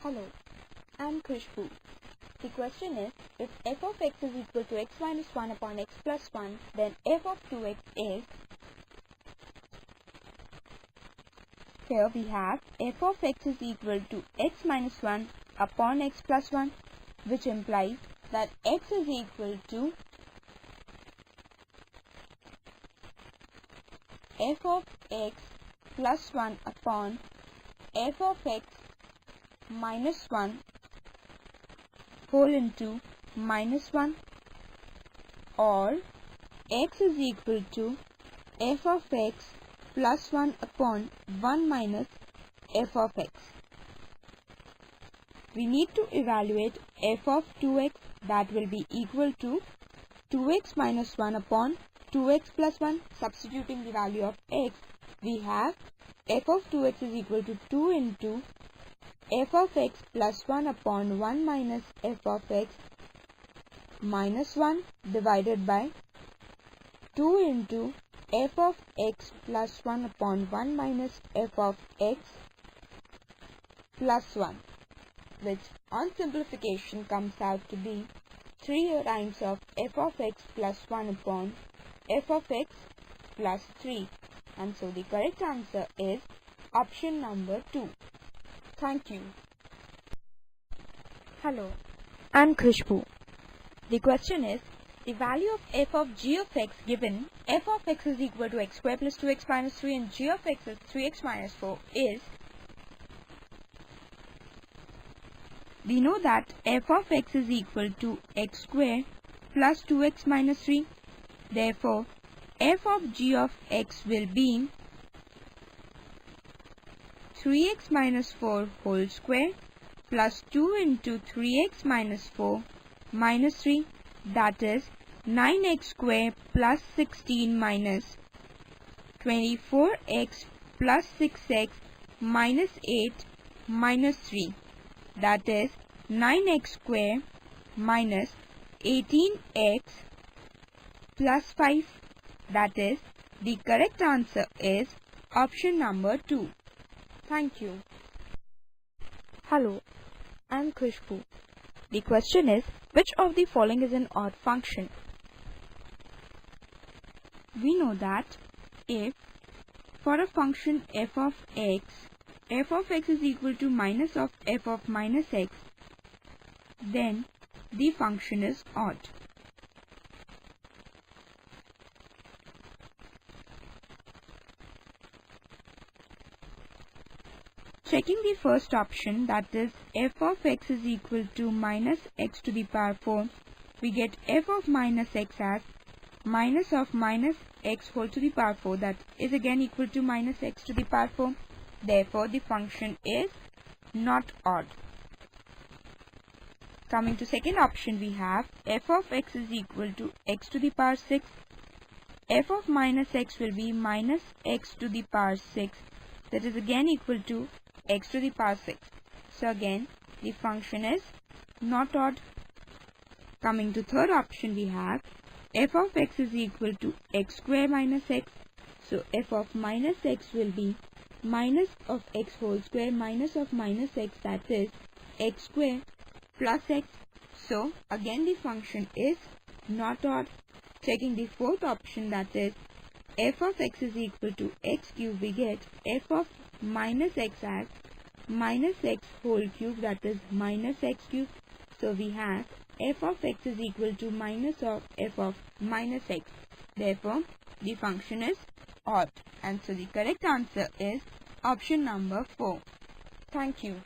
Hello, I'm Khushbu. The question is, if f of x is equal to x minus 1 upon x plus 1, then f of 2x is... Here we have f of x is equal to x minus 1 upon x plus 1, which implies that x is equal to f of x plus 1 upon f of x minus 1 whole into minus 1, or x is equal to f of x plus 1 upon 1 minus f of x. We need to evaluate f of 2x, that will be equal to 2x minus 1 upon 2x plus 1. Substituting the value of x, we have f of 2x is equal to 2 into f of x plus 1 upon 1 minus f of x minus 1 divided by 2 into f of x plus 1 upon 1 minus f of x plus 1, which on simplification comes out to be 3 times of f of x plus 1 upon f of x plus 3. And so the correct answer is option number 2. Thank you. Hello, I'm Khushbu. The question is, the value of f of g of x given f of x is equal to x square plus 2x minus 3 and g of x is 3x minus 4 is... We know that f of x is equal to x square plus 2x minus 3. Therefore, f of g of x will be 3x minus 4 whole square plus 2 into 3x minus 4 minus 3, that is 9x square plus 16 minus 24x plus 6x minus 8 minus 3, that is 9x square minus 18x plus 5. That is, the correct answer is option number 2. Thank you. Hello, I'm Khushbu. The question is, which of the following is an odd function? We know that if for a function f of x is equal to minus of f of minus x, then the function is odd. Checking the first option, that is f of x is equal to minus x to the power 4, we get f of minus x as minus of minus x whole to the power 4, that is again equal to minus x to the power 4. Therefore, the function is not odd. Coming to second option, we have f of x is equal to x to the power 6. F of minus x will be minus x to the power 6, that is again equal to x to the power 6. So again, the function is not odd. Coming to third option, we have f of x is equal to x square minus x. So f of minus x will be minus of x whole square minus of minus x, that is x square plus x. So again, the function is not odd. Checking the fourth option, that is f of x is equal to x cube, we get f of minus x as minus x whole cube, that is minus x cube. So we have f of x is equal to minus of f of minus x. Therefore, the function is odd. And so the correct answer is option number 4. Thank you.